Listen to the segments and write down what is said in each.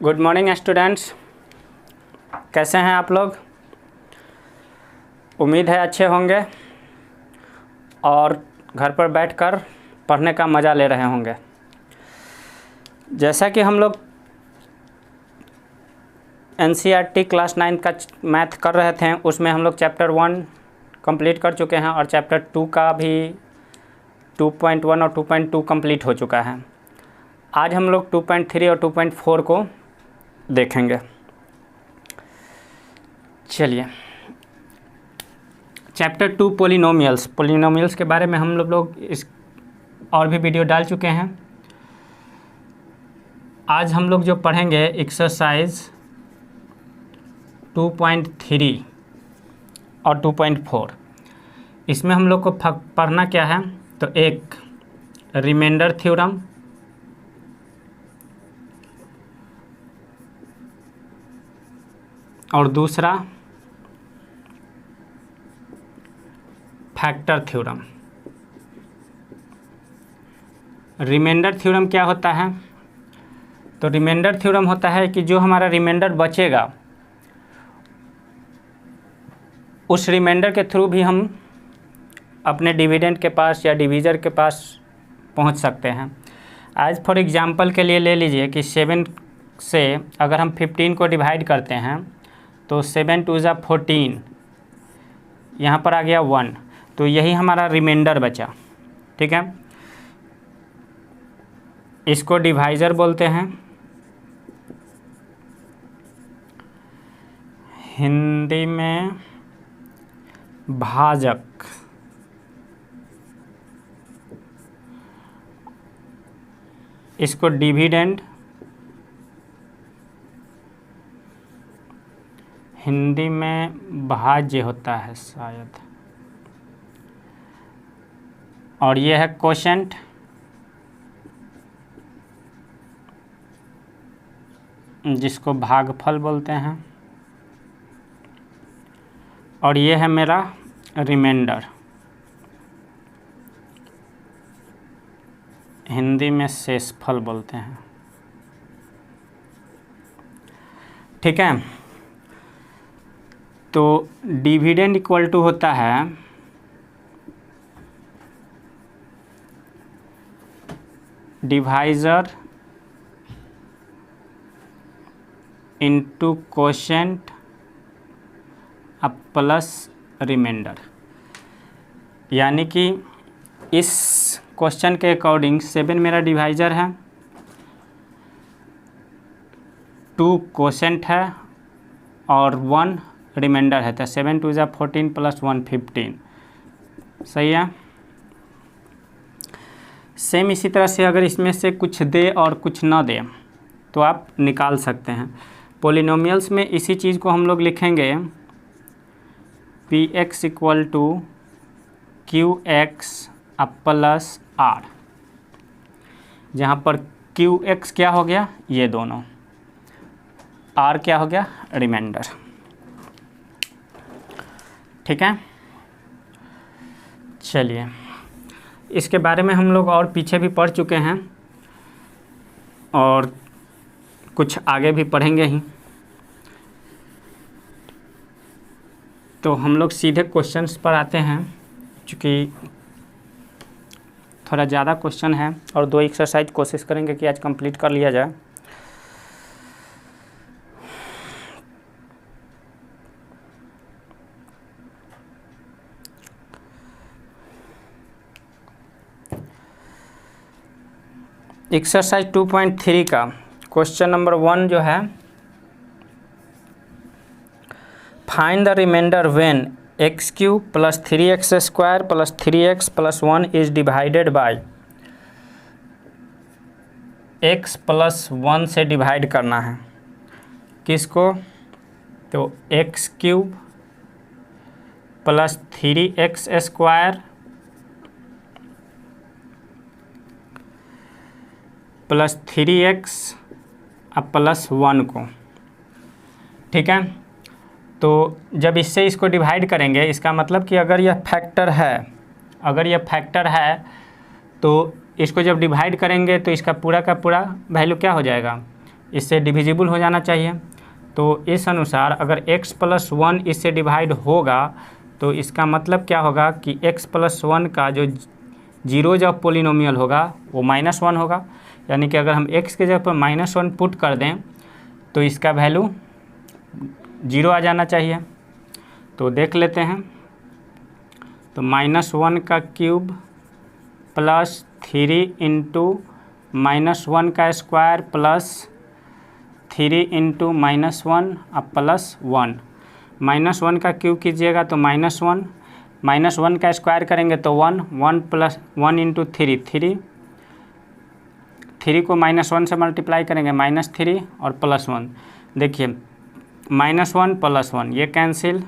Good morning students, कैसे हैं आप लोग। उम्मीद है अच्छे होंगे और घर पर बैठकर पढ़ने का मज़ा ले रहे होंगे। जैसा कि हम लोग NCERT क्लास 9 का मैथ कर रहे थे, उसमें हम लोग चैप्टर 1 कंप्लीट कर चुके हैं और चैप्टर 2 का भी 2.1 और 2.2 कंप्लीट हो चुका है। आज हम लोग 2.3 और 2.4 को देखेंगे। चलिए, चैप्टर 2 पोलिनोमियल्स के बारे में हम लोग इस और भी वीडियो डाल चुके हैं। आज हम लोग जो पढ़ेंगे एक्सरसाइज 2.3 और 2.4, इसमें हम लोग को पढ़ना क्या है, तो एक रिमाइंडर थ्योरम, और दूसरा फैक्टर थ्योरम। रिमाइंडर थ्योरम क्या होता है, तो रिमाइंडर थ्योरम होता है कि जो हमारा रिमाइंडर बचेगा उस रिमाइंडर के थ्रू भी हम अपने डिविडेंड के पास या डिवीज़र के पास पहुंच सकते हैं। आज फॉर एग्जांपल के लिए ले लीजिए कि 7 से अगर हम 15 को डिवाइड करते हैं तो 7 2 ज़ा 14, यहाँ पर आ गया 1, तो यही हमारा रिमाइंडर बचा। ठीक है, इसको डिवाइज़र बोलते हैं, हिंदी में भाजक। इसको डिविडेंड हिंदी में भाज्य होता है शायद, और ये है कोशेंट, जिसको भागफल बोलते हैं, और ये है मेरा रिमाइंडर, हिंदी में शेषफल बोलते हैं। ठीक है, तो डिविडेंड इक्वल टू होता है डिवाइज़र इंटू कोशेंट अब प्लस रिमाइंडर। यानी कि इस क्वेश्चन के अकॉर्डिंग 7 मेरा डिवाइज़र है, 2 कोशेंट है और 1 रिमाइंडर है। तो 7 2 ज़ा 14 प्लस 1 15। सही है। सेम इसी तरह से अगर इसमें से कुछ दे और कुछ ना दे तो आप निकाल सकते हैं। पोलिनोमियल्स में इसी चीज़ को हम लोग लिखेंगे Px equal to Qx plus R, जहाँ पर Qx क्या हो गया, ये दोनों, R क्या हो गया, रिमाइंडर। ठीक है, चलिए, इसके बारे में हम लोग और पीछे भी पढ़ चुके हैं और कुछ आगे भी पढ़ेंगे ही। तो हम लोग सीधे क्वेश्चंस पर आते हैं, क्योंकि थोड़ा ज़्यादा क्वेश्चन है और 2 एक्सरसाइज कोशिश करेंगे कि आज कंप्लीट कर लिया जाए। एक्सरसाइज 2.3 का क्वेश्चन नंबर 1 जो है, find the remainder when x³ plus 3x² plus 3x plus 1 is divided by x plus 1 से डिवाइड करना है। किसको, तो x³ plus 3x² plus 3x plus 1 को। ठीक है, तो जब इससे इसको डिवाइड करेंगे, इसका मतलब कि अगर यह फैक्टर है तो इसको जब डिवाइड करेंगे तो इसका पूरा का पूरा वैल्यू क्या हो जाएगा, इससे डिविजिबल हो जाना चाहिए। तो इस अनुसार अगर x + 1 इससे डिवाइड होगा तो इसका मतलब क्या होगा कि x + 1 का जो जीरोज ऑफ पोलिनोमियल होगा वो -1 होगा। यानी कि अगर हम x के जगह पर -1 पुट कर दें तो इसका वैल्यू 0 आ जाना चाहिए। तो देख लेते हैं। तो -1 का क्यूब प्लस 3 इंटू -1 का स्क्वायर प्लस 3 इंटू -1 अब प्लस 1। -1 का क्यूब कीजिएगा तो -1, -1 का स्क्वायर करेंगे तो 1, 1 प्लस 1 इंटू 3, 3 को -1 से मल्टीप्लाई करेंगे -3 और +1। देखिए -1 + 1 ये कैंसिल,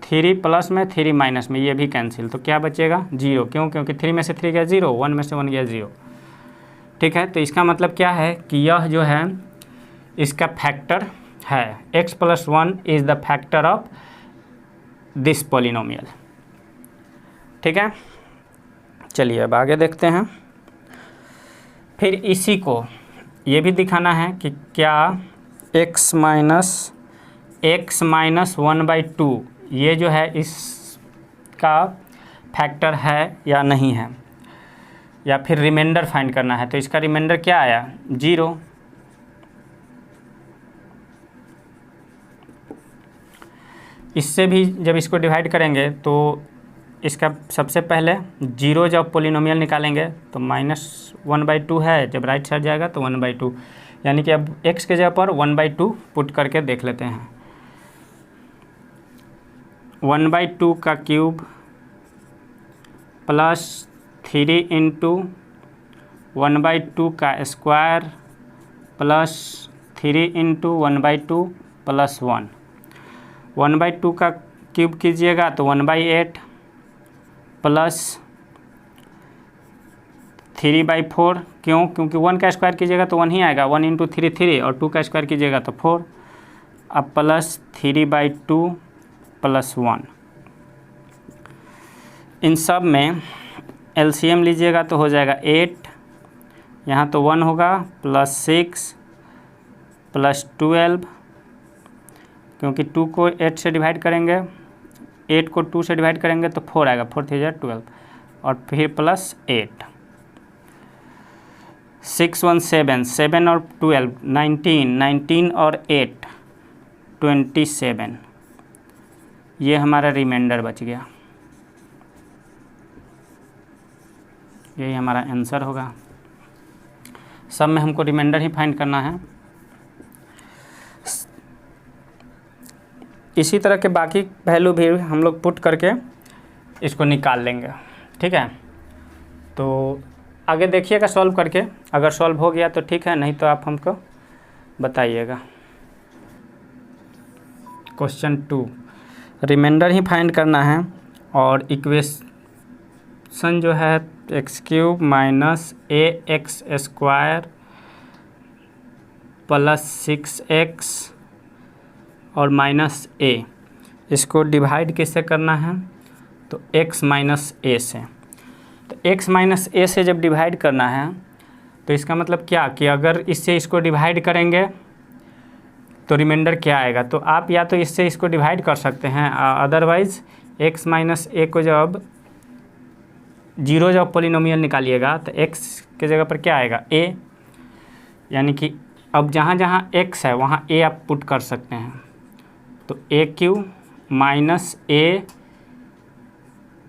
3 प्लस में 3 माइनस में ये भी कैंसिल। तो क्या बचेगा 0। क्यों? क्योंकि 3 में से 3 गया 0, 1 में से 1 गया 0। ठीक है, तो इसका मतलब क्या है कि यह जो है इसका फैक्टर है, x + 1 is the factor of this polynomial. ठीक है, चलिए अब आगे देखते हैं। फिर इसी को ये भी दिखाना है कि क्या x - 1/2 ये जो है इसका फैक्टर है या नहीं है, या फिर रिमाइंडर फाइंड करना है। तो इसका रिमाइंडर क्या आया 0। इससे भी जब इसको डिवाइड करेंगे तो इसका सबसे पहले जीरोज ऑफ पोलिनोमियल निकालेंगे। तो -1/2 है, जब राइट साइड जाएगा तो 1/2, यानी कि अब x के जगह पर 1/2 पुट करके देख लेते हैं। 1/2 का क्यूब प्लस 3 इंटू 1/2 का स्क्वायर प्लस 3 इंटू 1/2 प्लस 1। 1/2 का क्यूब कीजिएगा तो 1/8 प्लस 3/4। क्यों? क्योंकि 1 का स्क्वायर कीजिएगा तो 1 ही आएगा, 1 इंटू 3 3 और 2 का स्क्वायर कीजिएगा तो 4। अब प्लस 3/2 प्लस 1। इन सब में एलसीएम लीजिएगा तो हो जाएगा 8, यहाँ तो 1 होगा, प्लस 6 प्लस 12, क्योंकि 2 को 8 से डिवाइड करेंगे, 8 को 2 से डिवाइड करेंगे तो 4 आएगा, 4 3 = 12 और फिर प्लस 8। 6 1 7, 7 और 12 19, 19 और 8 27। ये हमारा रिमाइंडर बच गया, यही हमारा आंसर होगा। सब में हमको रिमाइंडर ही फाइंड करना है। इसी तरह के बाकी वैल्यू भी हम लोग पुट करके इसको निकाल लेंगे। ठीक है, तो आगे देखिएगा सॉल्व करके, अगर सॉल्व हो गया तो ठीक है, नहीं तो आप हमको बताइएगा। क्वेश्चन 2 रिमाइंडर ही फाइंड करना है और इक्वेशन जो है x³ - ax² प्लस 6x और -a, इसको डिवाइड किससे करना है तो x - a से। तो x - a से जब डिवाइड करना है तो इसका मतलब क्या कि अगर इससे इसको डिवाइड करेंगे तो रिमाइंडर क्या आएगा। तो आप या तो इससे इसको डिवाइड कर सकते हैं, अदरवाइज़ x - a को जब जीरोज ऑफ पोलिनोमियल निकालिएगा तो x के जगह पर क्या आएगा a, यानी कि अब जहाँ जहाँ x है वहाँ a आप पुट कर सकते हैं। तो a³ - a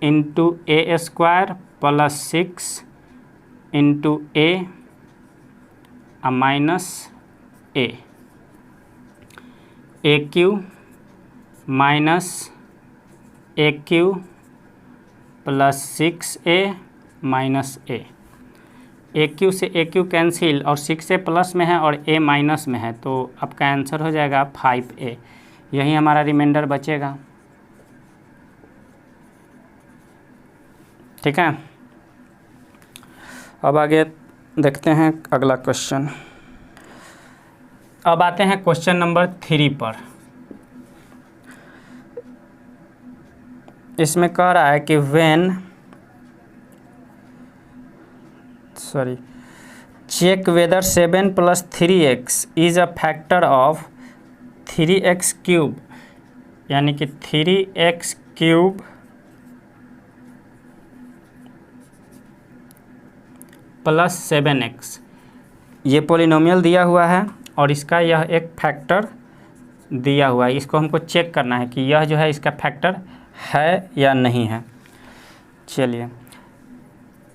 into a² plus 6 into a minus a, a³ - a³ plus 6a minus a। a³ से a³ कैंसिल और 6a प्लस में है और a माइनस में है, तो आपका आंसर हो जाएगा 5a। यही हमारा रिमाइंडर बचेगा। ठीक है, अब आगे देखते हैं अगला क्वेश्चन। अब आते हैं क्वेश्चन नंबर 3 पर। इसमें कह रहा है कि check whether 7 + 3x is a factor of 3x cube, यानी कि 3x क्यूब प्लस 7x, ये पॉलिनोमियल दिया हुआ है और इसका यह एक फैक्टर दिया हुआ है। इसको हमको चेक करना है कि यह जो है इसका फैक्टर है या नहीं है। चलिए,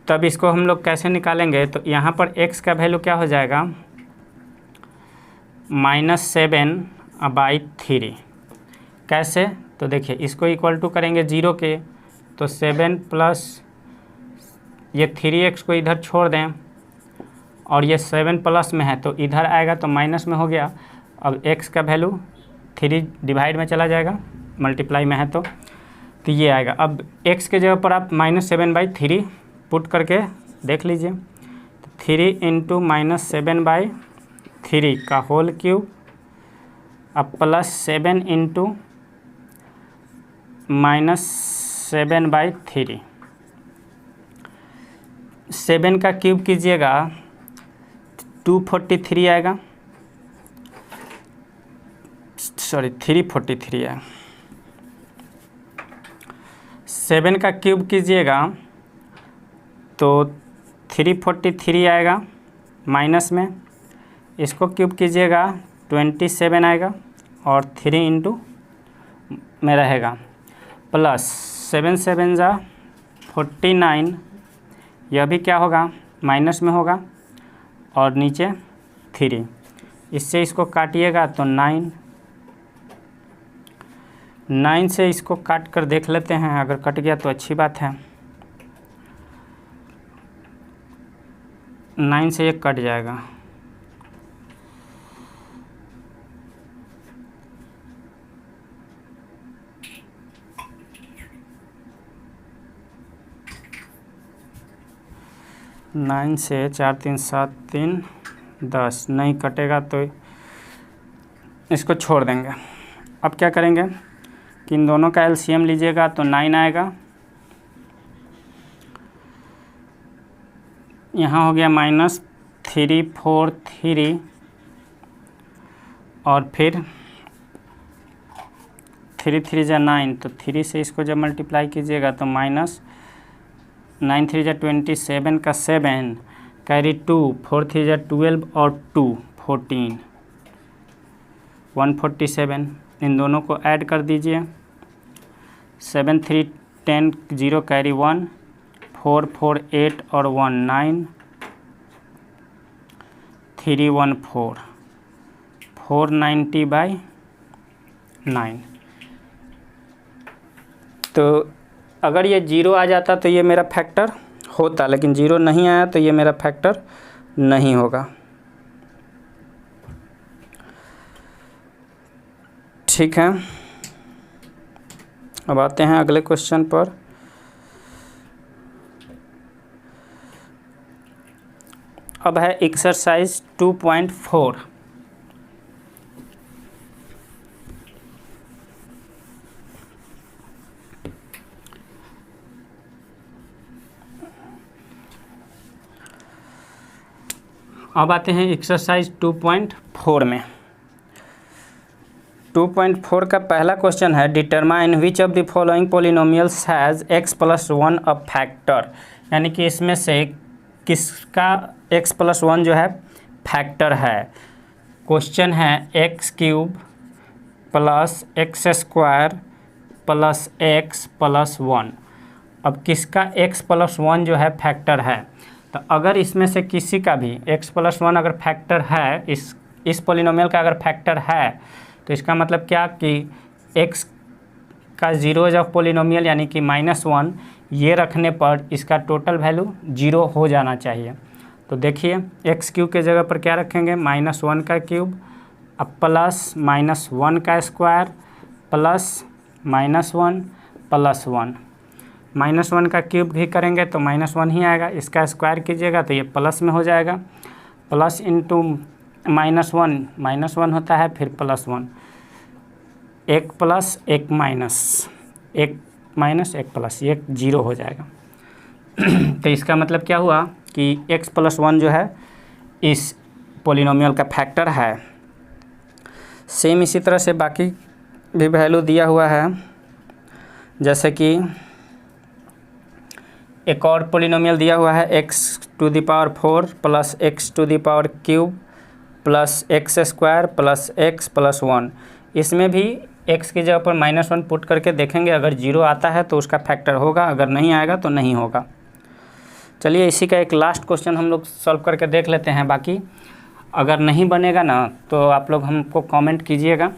तब इसको हम लोग कैसे निकालेंगे, तो यहाँ पर x का वैल्यू क्या हो जाएगा, -7/3। कैसे, तो देखिए इसको इक्वल टू करेंगे 0 के, तो 7 प्लस ये 3x को इधर छोड़ दें और ये 7 प्लस में है तो इधर आएगा तो माइनस में हो गया। अब x का वैल्यू 3 डिवाइड में चला जाएगा, मल्टीप्लाई में है तो ये आएगा। अब x के जगह पर आप -7/3 पुट करके देख लीजिए, तो 3 × -7/3 का होल क्यूब, अब प्लस 7 × -7/3, 7 का क्यूब कीजिएगा 243 आएगा, सॉरी 343 है। 7 का क्यूब कीजिएगा तो 343 आएगा, माइनस में इसको क्यूब कीजिएगा 27 आएगा और 3 × में रहेगा, प्लस 7 7 × 49, यह भी क्या होगा, माइनस में होगा और नीचे 3, इससे इसको काटिएगा तो 9 से इसको काट कर देख लेते हैं, अगर कट गया तो अच्छी बात है। 9 से ये कट जाएगा, नाइन से 4 3 7 3 10 नहीं कटेगा तो इसको छोड़ देंगे। अब क्या करेंगे कि इन दोनों का एलसीएम लीजिएगा तो 9 आएगा, यहाँ हो गया -343 और फिर 3 3 × 9, तो 3 से इसको जब मल्टीप्लाई कीजिएगा तो -9 3 × 27 का 7 कैरी 2, 4 3 × 12 और 2 14, 147। इन दोनों को ऐड कर दीजिए, 7 3 10 0 कैरी 1, 4 4 8 और 1 9, 3 1 4, 490/9। तो अगर ये 0 आ जाता तो ये मेरा फैक्टर होता, लेकिन 0 नहीं आया तो ये मेरा फैक्टर नहीं होगा। ठीक है, अब आते हैं अगले क्वेश्चन पर। अब है एक्सरसाइज 2.4। अब आते हैं एक्सरसाइज 2.4 में। 2.4 का पहला क्वेश्चन है, determine which of the following polynomials has x + 1 a factor, यानी कि इसमें से किसका x + 1 जो है फैक्टर है। क्वेश्चन है x³ + x² + x + 1। अब किसका x + 1 जो है फैक्टर है, तो अगर इसमें से किसी का भी x + 1 अगर फैक्टर है, इस पॉलिनोमियल का अगर फैक्टर है, तो इसका मतलब क्या कि x का 0 ऑफ पॉलिनोमियल यानी कि -1, ये रखने पर इसका टोटल वैल्यू 0 हो जाना चाहिए। तो देखिए x³ के जगह पर क्या रखेंगे, -1 का क्यूब, अब प्लस -1 का स्क्वायर प्लस -1 + 1, -1 का क्यूब भी करेंगे तो -1 ही आएगा, इसका स्क्वायर कीजिएगा तो ये प्लस में हो जाएगा, प्लस इंटू -1 होता है, फिर +1, एक प्लस एक माइनस, एक माइनस एक प्लस, ये 0 हो जाएगा। तो इसका मतलब क्या हुआ कि x + 1 जो है इस पॉलिनोमियल का फैक्टर है। सेम इसी तरह से बाकी भी वैल्यू दिया हुआ है, जैसे कि एक और पॉलिनोमियल दिया हुआ है x⁴ plus x³ plus x² plus x plus 1। इसमें भी x की जगह पर -1 पुट करके देखेंगे, अगर 0 आता है तो उसका फैक्टर होगा, अगर नहीं आएगा तो नहीं होगा। चलिए इसी का एक लास्ट क्वेश्चन हम लोग सॉल्व करके देख लेते हैं। बाकी अगर नहीं बनेगा ना तो आप लोग हमको कमेंट कीजिएगा,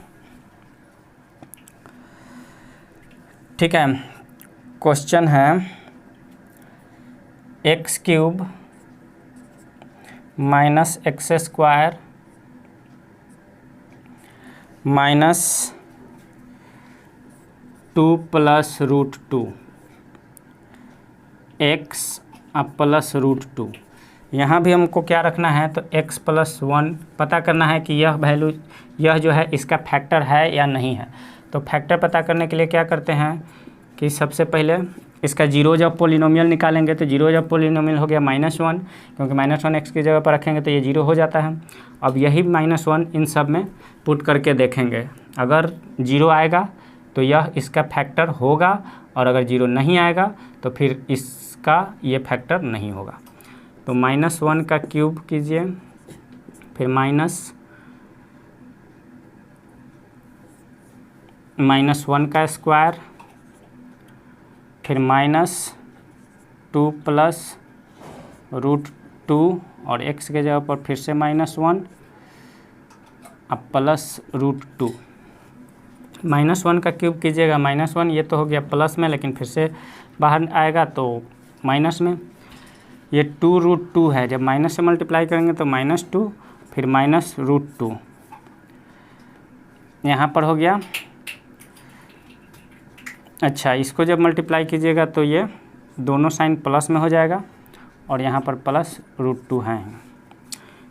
ठीक है। क्वेश्चन है x³ minus x² minus 2 plus √2 x plus √2। यहाँ भी हमको क्या रखना है, तो x प्लस 1 पता करना है कि यह वैल्यू, यह जो है इसका फैक्टर है या नहीं है। तो फैक्टर पता करने के लिए क्या करते हैं कि सबसे पहले इसका 0 जब पॉलिनोमियल निकालेंगे, तो 0 जब पॉलिनोमियल हो गया -1, क्योंकि -1 x की जगह पर रखेंगे तो ये 0 हो जाता है। अब यही -1 इन सब में पुट करके देखेंगे, अगर 0 आएगा तो यह इसका फैक्टर होगा, और अगर 0 नहीं आएगा तो फिर इसका ये फैक्टर नहीं होगा। तो -1 का क्यूब कीजिए, फिर -1 का स्क्वायर, फिर -2 प्लस √2 और x के जगह पर फिर से -1 अब प्लस √2। -1 का क्यूब कीजिएगा, -1 ये तो हो गया प्लस में, लेकिन फिर से बाहर आएगा तो माइनस में। ये 2√2 है, जब माइनस से मल्टीप्लाई करेंगे तो -2 फिर -√2 यहाँ पर हो गया। अच्छा, इसको जब मल्टीप्लाई कीजिएगा तो ये दोनों साइन प्लस में हो जाएगा, और यहाँ पर प्लस √2 है।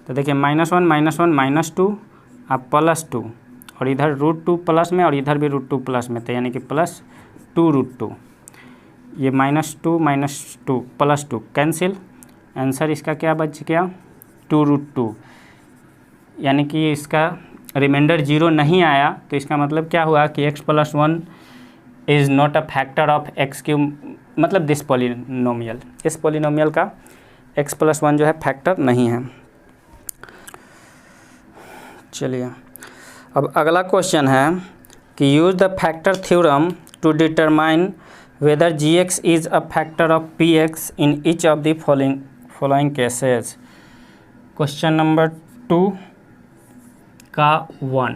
तो देखिए -1 -2 अब +2, और इधर √2 प्लस में और इधर भी √2 प्लस में, तो यानी कि प्लस 2√2। ये -2 +2 कैंसिल, आंसर इसका क्या बच गया 2√2। यानी कि इसका रिमाइंडर 0 नहीं आया, तो इसका मतलब क्या हुआ कि x + 1 is not a factor of x³, मतलब दिस पॉलिनोमियल, इस पॉलिनोमियल का x + 1 जो है फैक्टर नहीं है। चलिए अब अगला क्वेश्चन है कि use the factor theorem to determine whether gx is a factor of px in each of the following cases. Question number 2 का 1,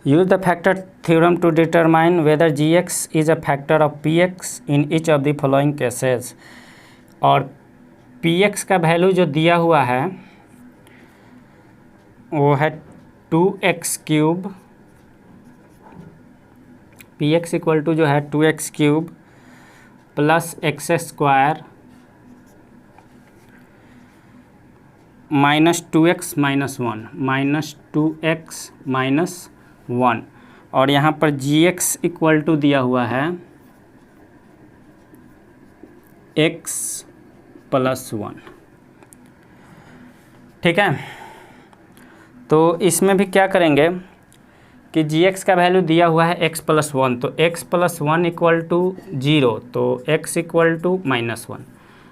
use the factor theorem to determine whether gx is a factor of px in each of the following cases। और px का value जो दिया हुआ है वो है 2x³ px equal to जो है 2x³ plus x² -2x -1 -2x 1, और यहाँ पर gx इक्वल टू दिया हुआ है x + 1, ठीक है। तो इसमें भी क्या करेंगे कि gx का वैल्यू दिया हुआ है x + 1, तो x + 1 इक्वल टू 0, तो x इक्वल टू -1।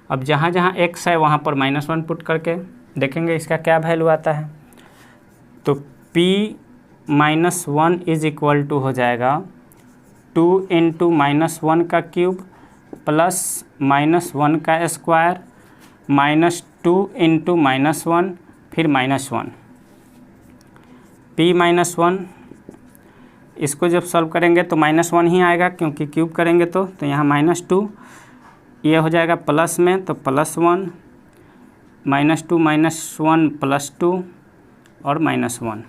अब जहाँ जहाँ x है वहाँ पर -1 पुट करके देखेंगे इसका क्या वैल्यू आता है। तो p -1 इज इक्वल टू हो जाएगा 2 × -1 का क्यूब प्लस -1 का स्क्वायर -2 × -1 फिर -1। p -1 इसको जब सॉल्व करेंगे तो -1 ही आएगा, क्योंकि क्यूब करेंगे तो यहाँ -2 ये हो जाएगा प्लस में, तो +1 -2 -1 +2 और -1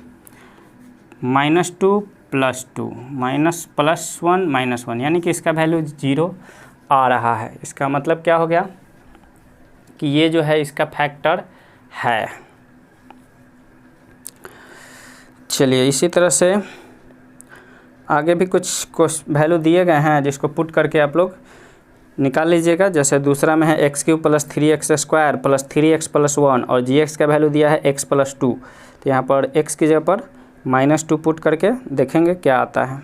-2 +2 +1 -1, यानी कि इसका वैल्यू 0 आ रहा है। इसका मतलब क्या हो गया कि ये जो है इसका फैक्टर है। चलिए इसी तरह से आगे भी कुछ वैल्यू दिए गए हैं जिसको पुट करके आप लोग निकाल लीजिएगा। जैसे दूसरा में है x³ + 3x² + 3x + 1 और gx का वैल्यू दिया है x + 2, तो यहाँ पर x की जगह पर -2 पुट करके देखेंगे क्या आता है।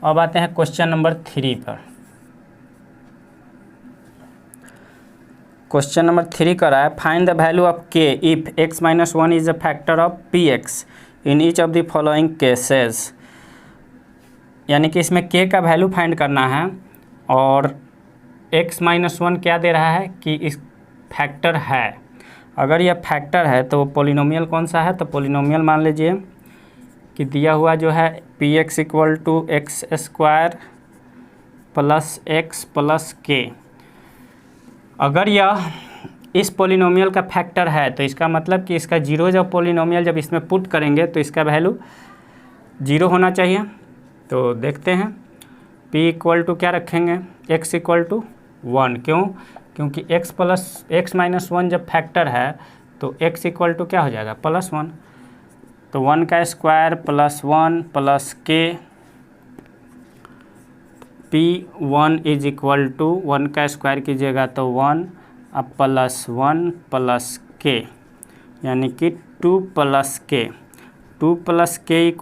अब आते हैं क्वेश्चन नंबर 3 पर। क्वेश्चन नंबर 3 कर रहा है find the value of k if x - 1 is a factor of px in each of the following cases. यानी कि इसमें k का वैल्यू फाइंड करना है और x - 1 क्या दे रहा है कि इस फैक्टर है। अगर यह फैक्टर है तो पोलिनोमियल कौन सा है, तो पोलिनोमियल मान लीजिए कि दिया हुआ जो है px = x² + x + k। अगर यह इस पोलिनोमियल का फैक्टर है तो इसका मतलब कि इसका जीरो जब पोलिनोमियल जब इसमें पुट करेंगे तो इसका वैल्यू 0 होना चाहिए। तो देखते हैं p = क्या रखेंगे, x = 1। क्यों? क्योंकि x - 1 जब फैक्टर है तो x = क्या हो जाएगा, +1। तो 1 का स्क्वायर + 1 + k, p1 = 1 का स्क्वायर कीजिएगा तो 1 अब +1 + k, यानी कि 2 + k। 2 + k =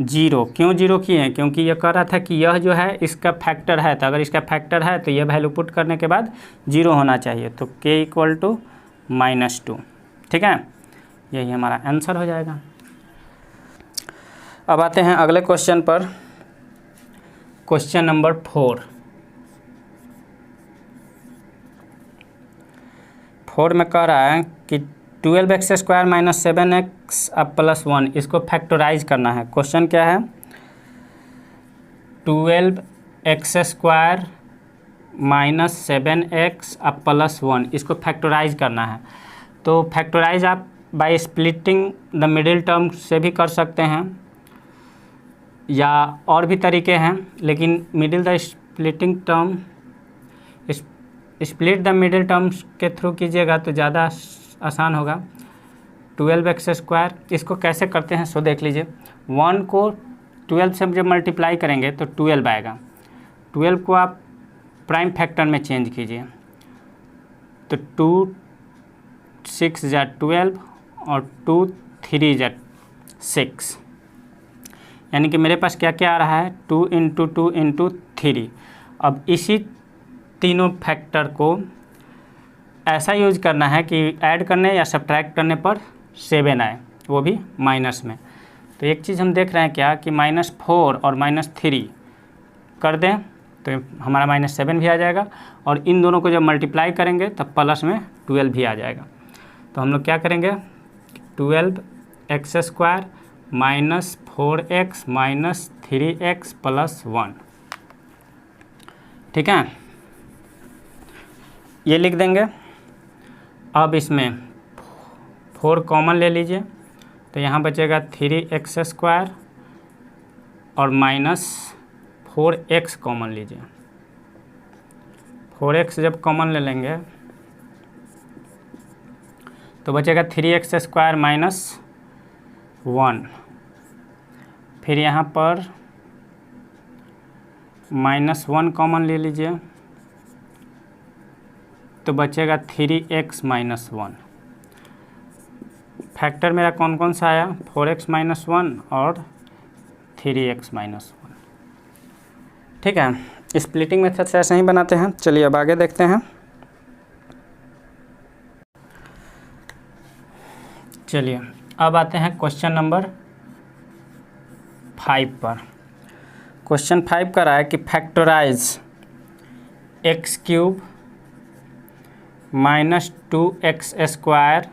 0। क्यों 0 किए हैं? क्योंकि यह कह रहा था कि यह जो है इसका फैक्टर है, तो अगर इसका फैक्टर है तो यह वैल्यू पुट करने के बाद 0 होना चाहिए। तो k = -2। ठीक है, यही हमारा आंसर हो जाएगा। अब आते हैं अगले क्वेश्चन पर। क्वेश्चन नंबर 4 में कह रहा है कि 12x² - 7x + 1 इसको फैक्टराइज करना है। क्वेश्चन क्या है, 12x² - 7x + 1 इसको फैक्टराइज करना है। तो फैक्टराइज आप by splitting the middle term से भी कर सकते हैं या और भी तरीके हैं, लेकिन स्प्लिट द मिडिल टर्म्स के थ्रू कीजिएगा तो ज़्यादा आसान होगा। 12x² इसको कैसे करते हैं सो देख लीजिए। 1 को 12 से जब मल्टीप्लाई करेंगे तो 12 आएगा। 12 को आप प्राइम फैक्टर में चेंज कीजिए तो 2 6 = 12 और 2 3 = 6, यानी कि मेरे पास क्या क्या आ रहा है, 2 × 2 × 3। अब इसी तीनों फैक्टर को ऐसा यूज करना है कि ऐड करने या सब्ट्रैक्ट करने पर 7 आए, वो भी माइनस में। तो एक चीज़ हम देख रहे हैं क्या कि -4 और -3 कर दें तो हमारा -7 भी आ जाएगा और इन दोनों को जब मल्टीप्लाई करेंगे तब प्लस में 12 भी आ जाएगा। तो हम लोग क्या करेंगे, 12x² - 4x - 3x + 1। ठीक है, ये लिख देंगे। अब इसमें 4 कॉमन ले लीजिए तो यहाँ बचेगा 3x² और -4x कॉमन लीजिए। 4x जब कॉमन ले लेंगे तो बचेगा 3x² - 1। फिर यहाँ पर -1 कॉमन ले लीजिए तो बचेगा 3x - 1। फैक्टर मेरा कौन कौन सा आया, 4x - 1 और 3x - 1। ठीक है, स्प्लिटिंग मेथड से ऐसे ही बनाते हैं। चलिए अब आगे देखते हैं। चलिए अब आते हैं क्वेश्चन नंबर 5 पर। क्वेश्चन 5 का रहा है कि फैक्टराइज x³ - 2x²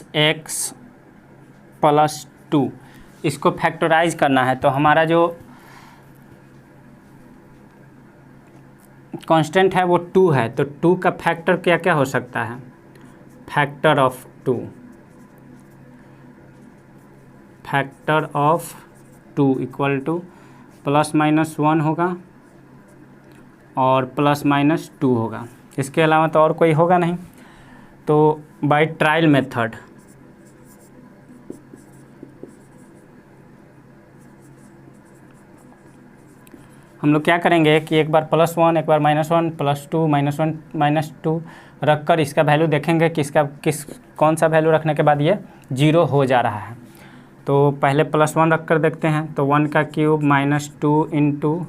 - x + 2 इसको फैक्टराइज करना है। तो हमारा जो कांस्टेंट है वो 2 है, तो 2 का फैक्टर क्या क्या हो सकता है, फैक्टर ऑफ 2 = ±1 होगा और ±2 होगा। इसके अलावा तो और कोई होगा नहीं। तो बाय ट्रायल मेथड हम लोग क्या करेंगे कि एक बार +1 एक बार -1 +2 -1 -2 रख कर इसका वैल्यू देखेंगे कि इसका कौन सा वैल्यू रखने के बाद ये 0 हो जा रहा है। तो पहले +1 रख कर देखते हैं। तो 1 का क्यूब -2 इंटू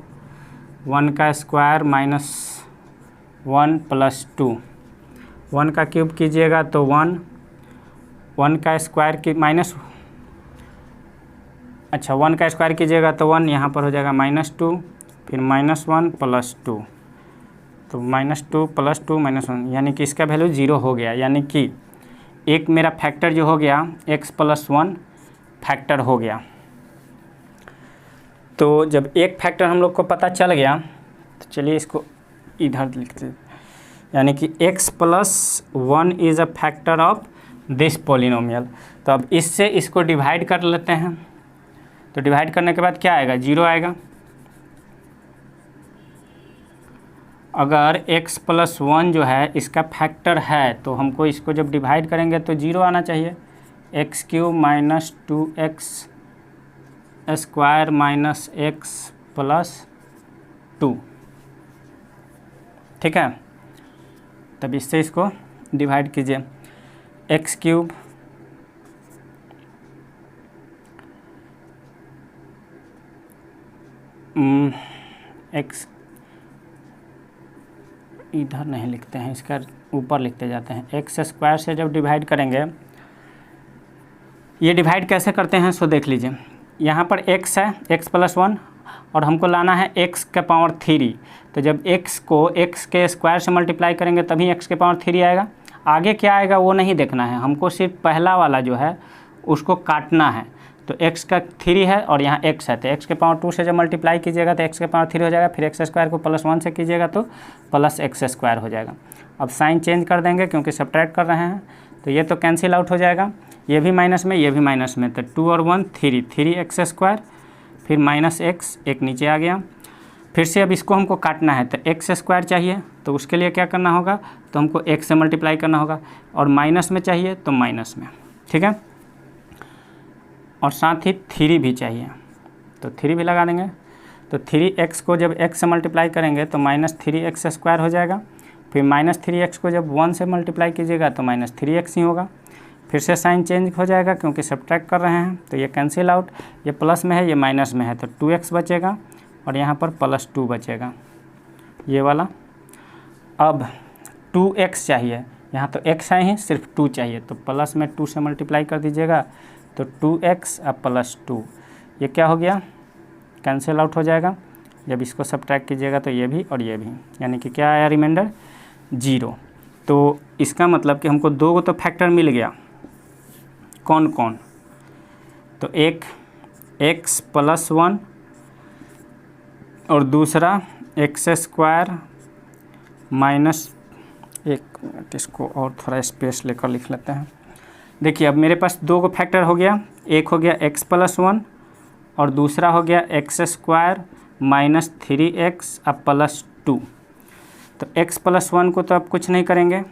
1 का स्क्वायर -1 + 2। 1 का क्यूब कीजिएगा तो 1 का स्क्वायर की -1 का स्क्वायर कीजिएगा तो 1, यहाँ पर हो जाएगा -2, फिर -1 + 2, तो -2 + 2 -1, यानी कि इसका वैल्यू 0 हो गया। यानी कि एक मेरा फैक्टर जो हो गया x + 1 फैक्टर हो गया। तो जब एक फैक्टर हम लोग को पता चल गया तो चलिए इसको इधर लिखते हैं, यानी कि x + 1 is a factor of this polynomial. तो अब इससे इसको डिवाइड कर लेते हैं। तो डिवाइड करने के बाद क्या आएगा, 0 आएगा। अगर x + 1 जो है इसका फैक्टर है तो हमको इसको जब डिवाइड करेंगे तो 0 आना चाहिए। x³ - 2x² - x + 2, ठीक है। तब इससे इसको डिवाइड कीजिए। x³ x इधर नहीं लिखते हैं, इसका ऊपर लिखते जाते हैं। x² से जब डिवाइड करेंगे, ये डिवाइड कैसे करते हैं सो देख लीजिए। यहाँ पर x है, x + 1, और हमको लाना है x के पावर 3। तो जब x को x के स्क्वायर से मल्टीप्लाई करेंगे तभी x के पावर 3 आएगा। आगे क्या आएगा वो नहीं देखना है, हमको सिर्फ पहला वाला जो है उसको काटना है। तो x का 3 है और यहाँ x है, तो x के पावर 2 से जब मल्टीप्लाई कीजिएगा तो x के पावर 3 हो जाएगा। फिर x² को +1 से कीजिएगा तो +x² हो जाएगा। अब साइन चेंज कर देंगे क्योंकि सब्ट्रैक्ट कर रहे हैं, तो ये तो कैंसिल आउट हो जाएगा। ये भी माइनस में, ये भी माइनस में, तो 2 और 1 3x², फिर -x, एक नीचे आ गया। फिर से अब इसको हमको काटना है तो x² चाहिए, तो उसके लिए क्या करना होगा, तो हमको x से मल्टीप्लाई करना होगा, और माइनस में चाहिए तो माइनस में, ठीक है। और साथ ही 3 भी चाहिए तो 3 भी लगा देंगे। तो 3x को जब x से मल्टीप्लाई करेंगे तो -3x² हो जाएगा। फिर -3x को जब 1 से मल्टीप्लाई कीजिएगा तो -3x ही होगा। फिर से साइन चेंज हो जाएगा क्योंकि सब्ट्रैक्ट कर रहे हैं, तो ये कैंसिल आउट। ये प्लस में है, ये माइनस में है, तो 2x बचेगा और यहाँ पर +2 बचेगा, ये वाला। अब 2x चाहिए, यहाँ तो x है ही, सिर्फ 2 चाहिए, तो प्लस में 2 से मल्टीप्लाई कर दीजिएगा तो 2x अब +2, ये क्या हो गया, कैंसिल आउट हो जाएगा। जब इसको सब्ट्रैक्ट कीजिएगा तो ये भी और ये भी, यानी कि क्या आया रिमाइंडर, 0। तो इसका मतलब कि हमको 2 तो फैक्टर मिल गया। कौन कौन, तो एक x + 1 और दूसरा x² एक मिनट, इसको और थोड़ा स्पेस लेकर लिख लेते हैं। देखिए अब मेरे पास 2 फैक्टर हो गया, एक हो गया x + 1 और दूसरा हो गया x² - 3x अब +2। तो x + 1 को तो आप कुछ नहीं करेंगे,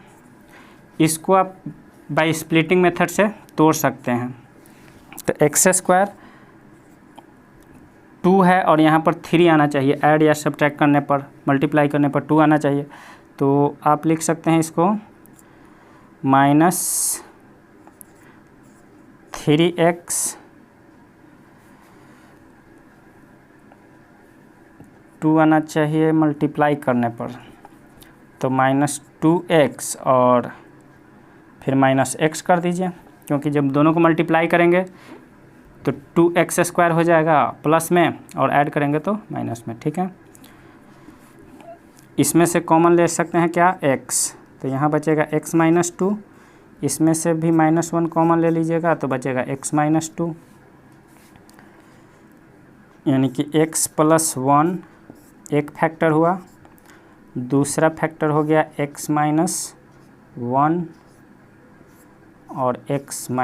इसको आप बाय स्प्लिटिंग मेथड से तोड़ सकते हैं। तो x² 2 है और यहाँ पर 3 आना चाहिए, ऐड या सब्ट्रैक्ट करने पर, मल्टीप्लाई करने पर 2 आना चाहिए। तो आप लिख सकते हैं इसको -3x 2 आना चाहिए मल्टीप्लाई करने पर, तो -2x और फिर -x कर दीजिए, क्योंकि जब दोनों को मल्टीप्लाई करेंगे तो 2x² हो जाएगा प्लस में, और ऐड करेंगे तो माइनस में, ठीक है। इसमें से कॉमन ले सकते हैं क्या, x, तो यहाँ बचेगा x - 2, इसमें से भी -1 कॉमन ले लीजिएगा तो बचेगा x - 2, यानी कि x + 1 एक फैक्टर हुआ, दूसरा फैक्टर हो गया x - 1 और x -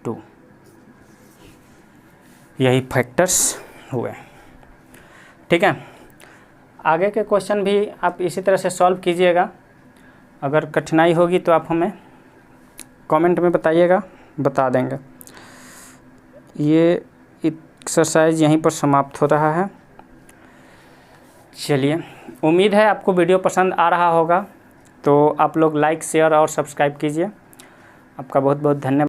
2, यही फैक्टर्स हुए, ठीक है। आगे के क्वेश्चन भी आप इसी तरह से सॉल्व कीजिएगा। अगर कठिनाई होगी तो आप हमें कमेंट में बताइएगा, बता देंगे। ये एक्सरसाइज यहीं पर समाप्त हो रहा है। चलिए, उम्मीद है आपको वीडियो पसंद आ रहा होगा, तो आप लोग लाइक शेयर और सब्सक्राइब कीजिए। आपका बहुत बहुत धन्यवाद।